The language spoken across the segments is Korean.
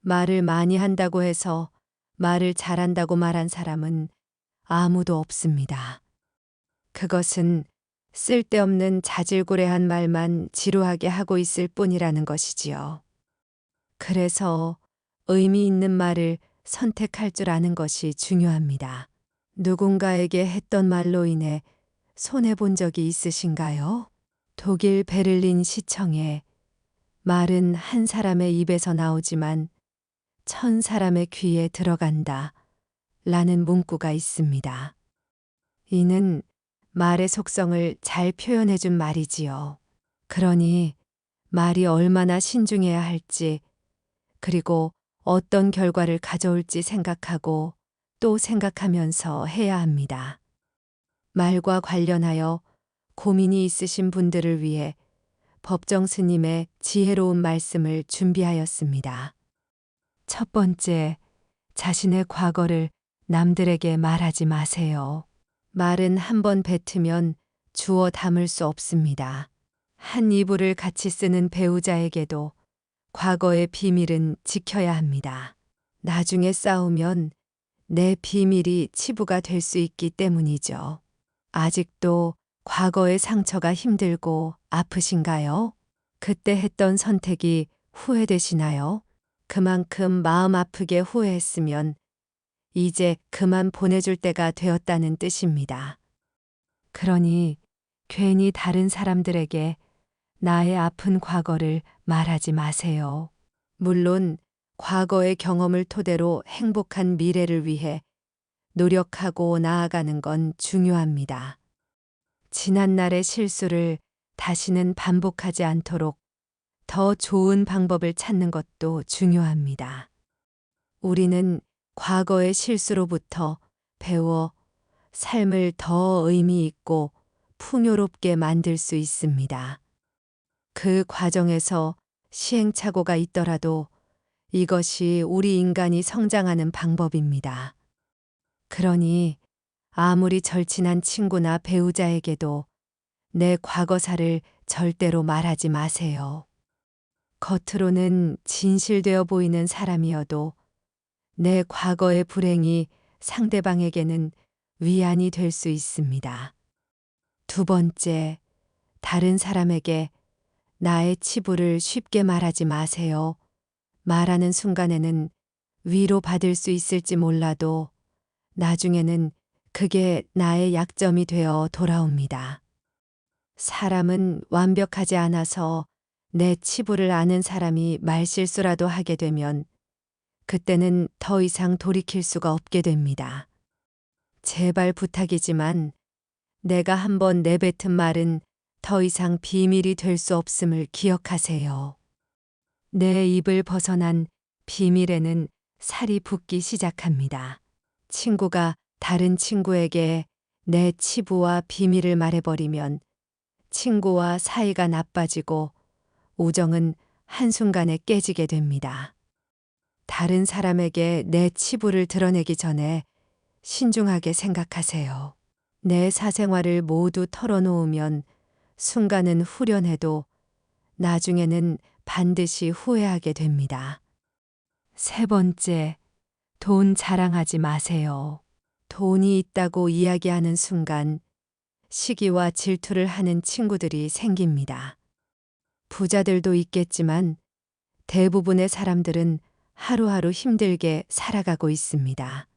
말을 많이 한다고 해서 말을 잘한다고 말한 사람은 아무도 없습니다. 그것은 쓸데없는 자질구레한 말만 지루하게 하고 있을 뿐이라는 것이지요. 그래서 의미 있는 말을 선택할 줄 아는 것이 중요합니다. 누군가에게 했던 말로 인해 손해본 적이 있으신가요? 독일 베를린 시청에 말은 한 사람의 입에서 나오지만 1000사람의 귀에 들어간다 라는 문구가 있습니다. 이는 말의 속성을 잘 표현해 준 말이지요. 그러니 말이 얼마나 신중해야 할지, 그리고 어떤 결과를 가져올지 생각하고 또 생각하면서 해야 합니다. 말과 관련하여 고민이 있으신 분들을 위해 법정 스님의 지혜로운 말씀을 준비하였습니다. 첫 번째, 자신의 과거를 남들에게 말하지 마세요. 말은 한 번 뱉으면 주워 담을 수 없습니다. 한 이불을 같이 쓰는 배우자에게도 과거의 비밀은 지켜야 합니다. 나중에 싸우면 내 비밀이 치부가 될 수 있기 때문이죠. 아직도 과거의 상처가 힘들고 아프신가요? 그때 했던 선택이 후회되시나요? 그만큼 마음 아프게 후회했으면 이제 그만 보내줄 때가 되었다는 뜻입니다. 그러니 괜히 다른 사람들에게 나의 아픈 과거를 말하지 마세요. 물론 과거의 경험을 토대로 행복한 미래를 위해 노력하고 나아가는 건 중요합니다. 지난날의 실수를 다시는 반복하지 않도록 더 좋은 방법을 찾는 것도 중요합니다. 우리는 과거의 실수로부터 배워 삶을 더 의미 있고 풍요롭게 만들 수 있습니다. 그 과정에서 시행착오가 있더라도 이것이 우리 인간이 성장하는 방법입니다. 그러니 아무리 절친한 친구나 배우자에게도 내 과거사를 절대로 말하지 마세요. 겉으로는 진실되어 보이는 사람이어도 내 과거의 불행이 상대방에게는 위안이 될 수 있습니다. 두 번째, 다른 사람에게 나의 치부를 쉽게 말하지 마세요. 말하는 순간에는 위로받을 수 있을지 몰라도 나중에는 그게 나의 약점이 되어 돌아옵니다. 사람은 완벽하지 않아서 내 치부를 아는 사람이 말실수라도 하게 되면 그때는 더 이상 돌이킬 수가 없게 됩니다. 제발 부탁이지만 내가 한번 내뱉은 말은 더 이상 비밀이 될 수 없음을 기억하세요. 내 입을 벗어난 비밀에는 살이 붙기 시작합니다. 친구가 다른 친구에게 내 치부와 비밀을 말해버리면 친구와 사이가 나빠지고 우정은 한순간에 깨지게 됩니다. 다른 사람에게 내 치부를 드러내기 전에 신중하게 생각하세요. 내 사생활을 모두 털어놓으면 순간은 후련해도 나중에는 반드시 후회하게 됩니다. 세 번째, 돈 자랑하지 마세요. 돈이 있다고 이야기하는 순간 시기와 질투를 하는 친구들이 생깁니다. 부자들도 있겠지만 대부분의 사람들은 하루하루 힘들게 살아가고 있습니다.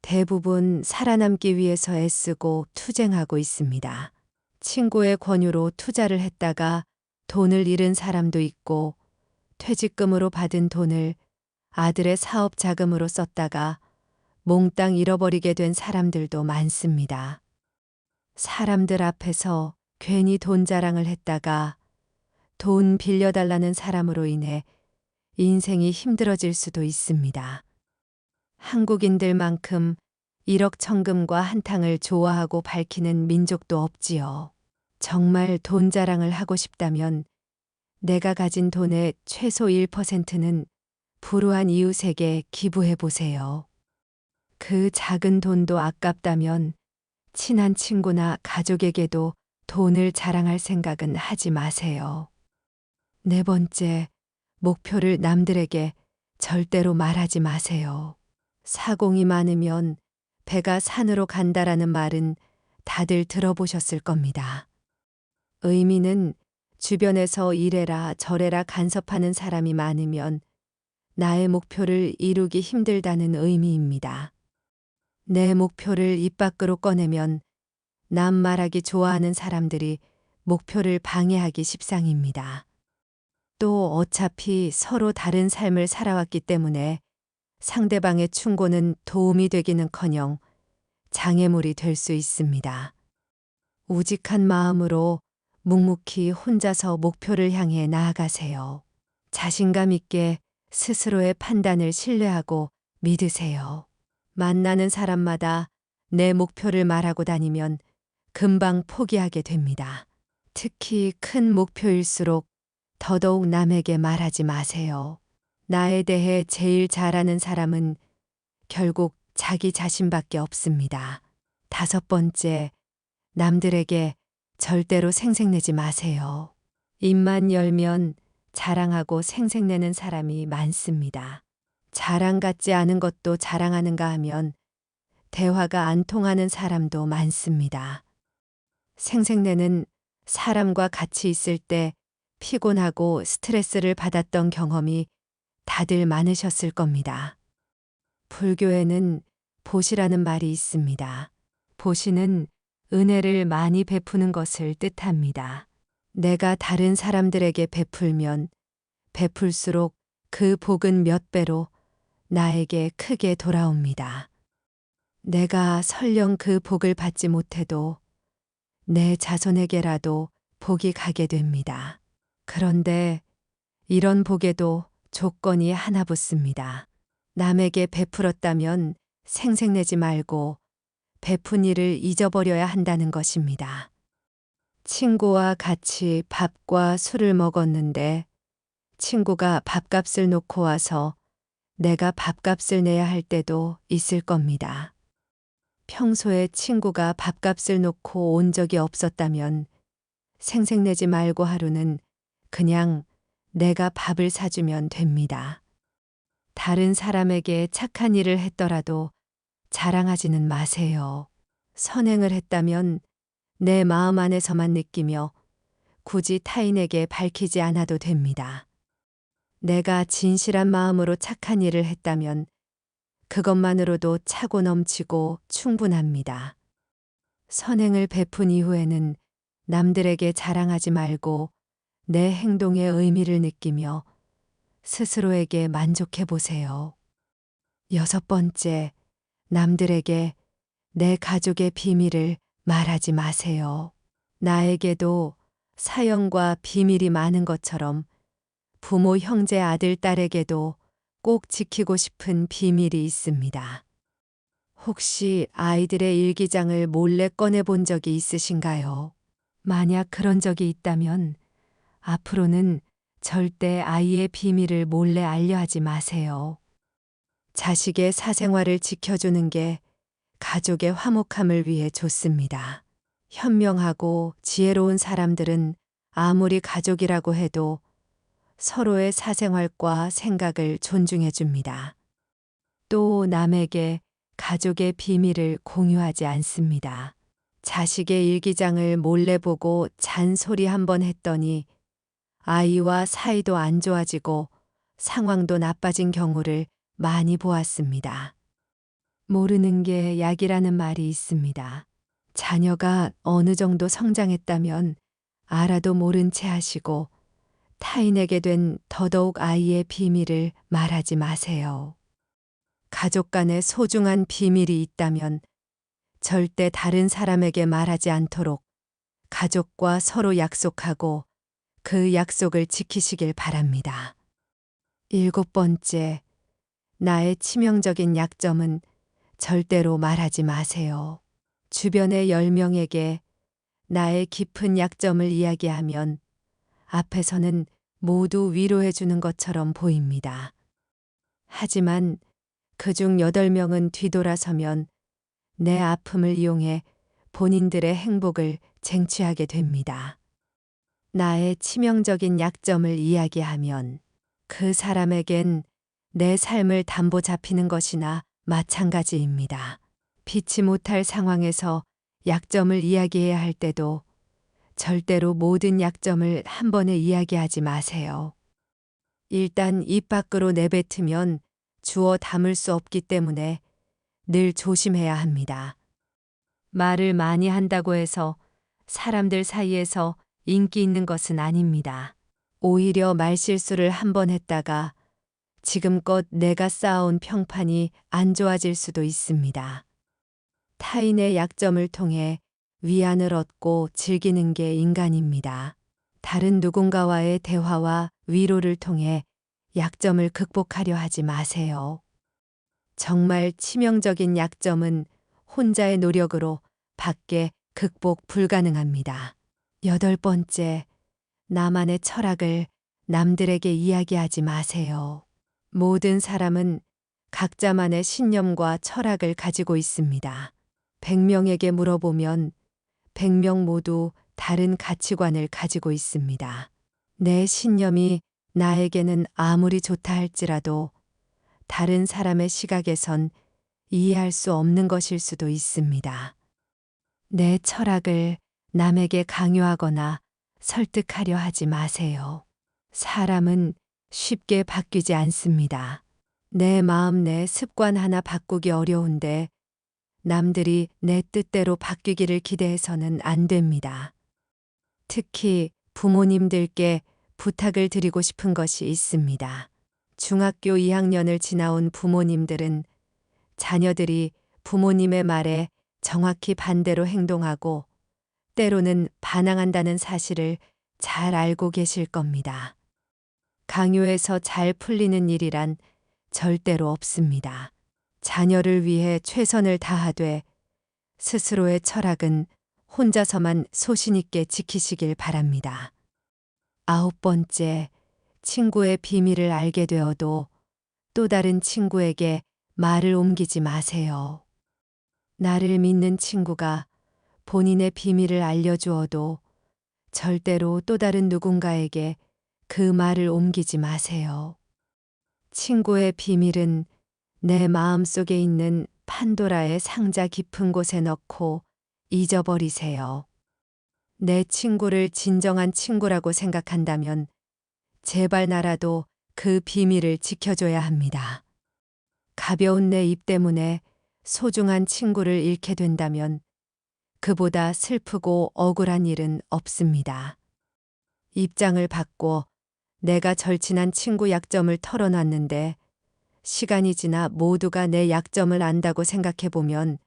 대부분 살아남기 위해서 애쓰고 투쟁하고 있습니다. 친구의 권유로 투자를 했다가 돈을 잃은 사람도 있고 퇴직금으로 받은 돈을 아들의 사업 자금으로 썼다가 몽땅 잃어버리게 된 사람들도 많습니다. 사람들 앞에서 괜히 돈 자랑을 했다가 돈 빌려달라는 사람으로 인해 인생이 힘들어질 수도 있습니다. 한국인들만큼 일억천금과 한탕을 좋아하고 밝히는 민족도 없지요. 정말 돈 자랑을 하고 싶다면 내가 가진 돈의 최소 1%는 불우한 이웃에게 기부해 보세요. 그 작은 돈도 아깝다면 친한 친구나 가족에게도 돈을 자랑할 생각은 하지 마세요. 네 번째, 목표를 남들에게 절대로 말하지 마세요. 사공이 많으면 배가 산으로 간다라는 말은 다들 들어보셨을 겁니다. 의미는 주변에서 이래라 저래라 간섭하는 사람이 많으면 나의 목표를 이루기 힘들다는 의미입니다. 내 목표를 입 밖으로 꺼내면 남 말하기 좋아하는 사람들이 목표를 방해하기 십상입니다. 또 어차피 서로 다른 삶을 살아왔기 때문에 상대방의 충고는 도움이 되기는커녕 장애물이 될 수 있습니다. 우직한 마음으로 묵묵히 혼자서 목표를 향해 나아가세요. 자신감 있게 스스로의 판단을 신뢰하고 믿으세요. 만나는 사람마다 내 목표를 말하고 다니면 금방 포기하게 됩니다. 특히 큰 목표일수록 더더욱 남에게 말하지 마세요. 나에 대해 제일 잘 아는 사람은 결국 자기 자신밖에 없습니다. 5번째, 남들에게 절대로 생색내지 마세요. 입만 열면 자랑하고 생색내는 사람이 많습니다. 자랑 같지 않은 것도 자랑하는가 하면 대화가 안 통하는 사람도 많습니다. 생색내는 사람과 같이 있을 때 피곤하고 스트레스를 받았던 경험이 다들 많으셨을 겁니다. 불교에는 보시라는 말이 있습니다. 보시는 은혜를 많이 베푸는 것을 뜻합니다. 내가 다른 사람들에게 베풀면 베풀수록 그 복은 몇 배로 나에게 크게 돌아옵니다. 내가 설령 그 복을 받지 못해도 내 자손에게라도 복이 가게 됩니다. 그런데 이런 복에도 조건이 하나 붙습니다. 남에게 베풀었다면 생색내지 말고 베푼 일을 잊어버려야 한다는 것입니다. 친구와 같이 밥과 술을 먹었는데 친구가 밥값을 놓고 와서 내가 밥값을 내야 할 때도 있을 겁니다. 평소에 친구가 밥값을 놓고 온 적이 없었다면 생색내지 말고 하루는 그냥 내가 밥을 사주면 됩니다. 다른 사람에게 착한 일을 했더라도 자랑하지는 마세요. 선행을 했다면 내 마음 안에서만 느끼며 굳이 타인에게 밝히지 않아도 됩니다. 내가 진실한 마음으로 착한 일을 했다면 그것만으로도 차고 넘치고 충분합니다. 선행을 베푼 이후에는 남들에게 자랑하지 말고 내 행동의 의미를 느끼며 스스로에게 만족해 보세요. 6번째, 남들에게 내 가족의 비밀을 말하지 마세요. 나에게도 사연과 비밀이 많은 것처럼 부모, 형제, 아들, 딸에게도 꼭 지키고 싶은 비밀이 있습니다. 혹시 아이들의 일기장을 몰래 꺼내 본 적이 있으신가요? 만약 그런 적이 있다면 앞으로는 절대 아이의 비밀을 몰래 알려하지 마세요. 자식의 사생활을 지켜주는 게 가족의 화목함을 위해 좋습니다. 현명하고 지혜로운 사람들은 아무리 가족이라고 해도 서로의 사생활과 생각을 존중해 줍니다. 또 남에게 가족의 비밀을 공유하지 않습니다. 자식의 일기장을 몰래 보고 잔소리 한번 했더니 아이와 사이도 안 좋아지고 상황도 나빠진 경우를 많이 보았습니다. 모르는 게 약이라는 말이 있습니다. 자녀가 어느 정도 성장했다면 알아도 모른 채 하시고 타인에게 된 더더욱 아이의 비밀을 말하지 마세요. 가족 간에 소중한 비밀이 있다면 절대 다른 사람에게 말하지 않도록 가족과 서로 약속하고 그 약속을 지키시길 바랍니다. 7번째, 나의 치명적인 약점은 절대로 말하지 마세요. 주변의 10명에게 나의 깊은 약점을 이야기하면 앞에서는 모두 위로해 주는 것처럼 보입니다. 하지만 그중 8명은 뒤돌아서면 내 아픔을 이용해 본인들의 행복을 쟁취하게 됩니다. 나의 치명적인 약점을 이야기하면 그 사람에겐 내 삶을 담보 잡히는 것이나 마찬가지입니다. 피치 못할 상황에서 약점을 이야기해야 할 때도 절대로 모든 약점을 한 번에 이야기하지 마세요. 일단 입 밖으로 내뱉으면 주워 담을 수 없기 때문에 늘 조심해야 합니다. 말을 많이 한다고 해서 사람들 사이에서 인기 있는 것은 아닙니다. 오히려 말실수를 한 번 했다가 지금껏 내가 쌓아온 평판이 안 좋아질 수도 있습니다. 타인의 약점을 통해 위안을 얻고 즐기는 게 인간입니다. 다른 누군가와의 대화와 위로를 통해 약점을 극복하려 하지 마세요. 정말 치명적인 약점은 혼자의 노력으로 밖에 극복 불가능합니다. 8번째, 나만의 철학을 남들에게 이야기하지 마세요. 모든 사람은 각자만의 신념과 철학을 가지고 있습니다. 100명에게 물어보면 100명 모두 다른 가치관을 가지고 있습니다. 내 신념이 나에게는 아무리 좋다 할지라도 다른 사람의 시각에선 이해할 수 없는 것일 수도 있습니다. 내 철학을 남에게 강요하거나 설득하려 하지 마세요. 사람은 쉽게 바뀌지 않습니다. 내 마음 내 습관 하나 바꾸기 어려운데 남들이 내 뜻대로 바뀌기를 기대해서는 안 됩니다. 특히 부모님들께 부탁을 드리고 싶은 것이 있습니다. 중학교 2학년을 지나온 부모님들은 자녀들이 부모님의 말에 정확히 반대로 행동하고 때로는 반항한다는 사실을 잘 알고 계실 겁니다. 강요해서 잘 풀리는 일이란 절대로 없습니다. 자녀를 위해 최선을 다하되 스스로의 철학은 혼자서만 소신 있게 지키시길 바랍니다. 9번째, 친구의 비밀을 알게 되어도 또 다른 친구에게 말을 옮기지 마세요. 나를 믿는 친구가 본인의 비밀을 알려주어도 절대로 또 다른 누군가에게 그 말을 옮기지 마세요. 친구의 비밀은 내 마음 속에 있는 판도라의 상자 깊은 곳에 넣고 잊어버리세요. 내 친구를 진정한 친구라고 생각한다면 제발 나라도 그 비밀을 지켜줘야 합니다. 가벼운 내 입 때문에 소중한 친구를 잃게 된다면 그보다 슬프고 억울한 일은 없습니다. 입장을 바꿔 내가 절친한 친구 약점을 털어놨는데 시간이 지나 모두가 내 약점을 안다고 생각해보면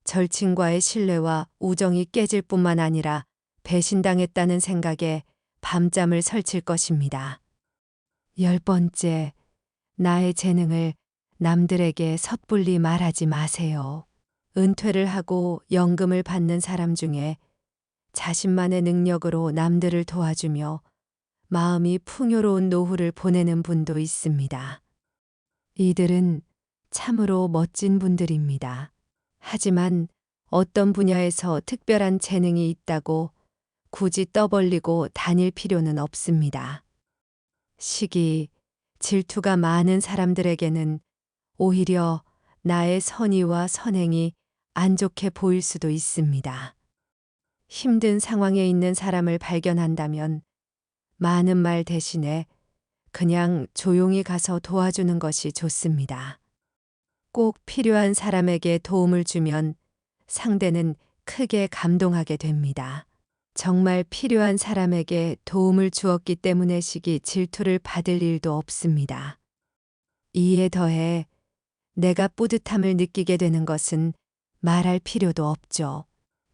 절친과의 신뢰와 우정이 깨질 뿐만 아니라 배신당했다는 생각에 밤잠을 설칠 것입니다. 10번째, 나의 재능을 남들에게 섣불리 말하지 마세요. 은퇴를 하고 연금을 받는 사람 중에 자신만의 능력으로 남들을 도와주며 마음이 풍요로운 노후를 보내는 분도 있습니다. 이들은 참으로 멋진 분들입니다. 하지만 어떤 분야에서 특별한 재능이 있다고 굳이 떠벌리고 다닐 필요는 없습니다. 시기, 질투가 많은 사람들에게는 오히려 나의 선의와 선행이 안 좋게 보일 수도 있습니다. 힘든 상황에 있는 사람을 발견한다면 많은 말 대신에 그냥 조용히 가서 도와주는 것이 좋습니다. 꼭 필요한 사람에게 도움을 주면 상대는 크게 감동하게 됩니다. 정말 필요한 사람에게 도움을 주었기 때문에 시기 질투를 받을 일도 없습니다. 이에 더해 내가 뿌듯함을 느끼게 되는 것은 말할 필요도 없죠.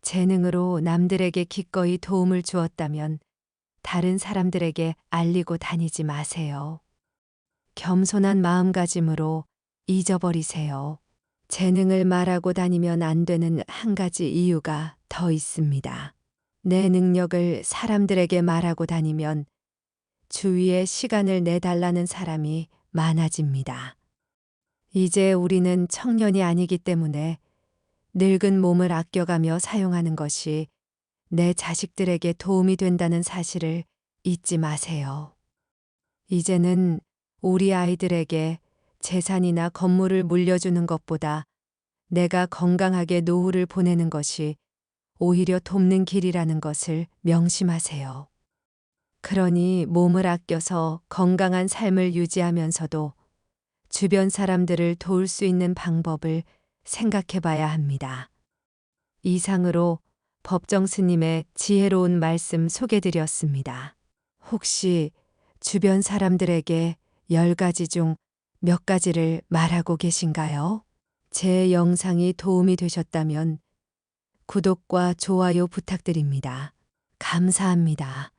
재능으로 남들에게 기꺼이 도움을 주었다면 다른 사람들에게 알리고 다니지 마세요. 겸손한 마음가짐으로 잊어버리세요. 재능을 말하고 다니면 안 되는 한 가지 이유가 더 있습니다. 내 능력을 사람들에게 말하고 다니면 주위에 시간을 내달라는 사람이 많아집니다. 이제 우리는 청년이 아니기 때문에 늙은 몸을 아껴가며 사용하는 것이 내 자식들에게 도움이 된다는 사실을 잊지 마세요. 이제는 우리 아이들에게 재산이나 건물을 물려주는 것보다 내가 건강하게 노후를 보내는 것이 오히려 돕는 길이라는 것을 명심하세요. 그러니 몸을 아껴서 건강한 삶을 유지하면서도 주변 사람들을 도울 수 있는 방법을 생각해 봐야 합니다. 이상으로 법정 스님의 지혜로운 말씀 소개드렸습니다. 혹시 주변 사람들에게 10가지 중 몇 가지를 말하고 계신가요? 제 영상이 도움이 되셨다면 구독과 좋아요 부탁드립니다. 감사합니다.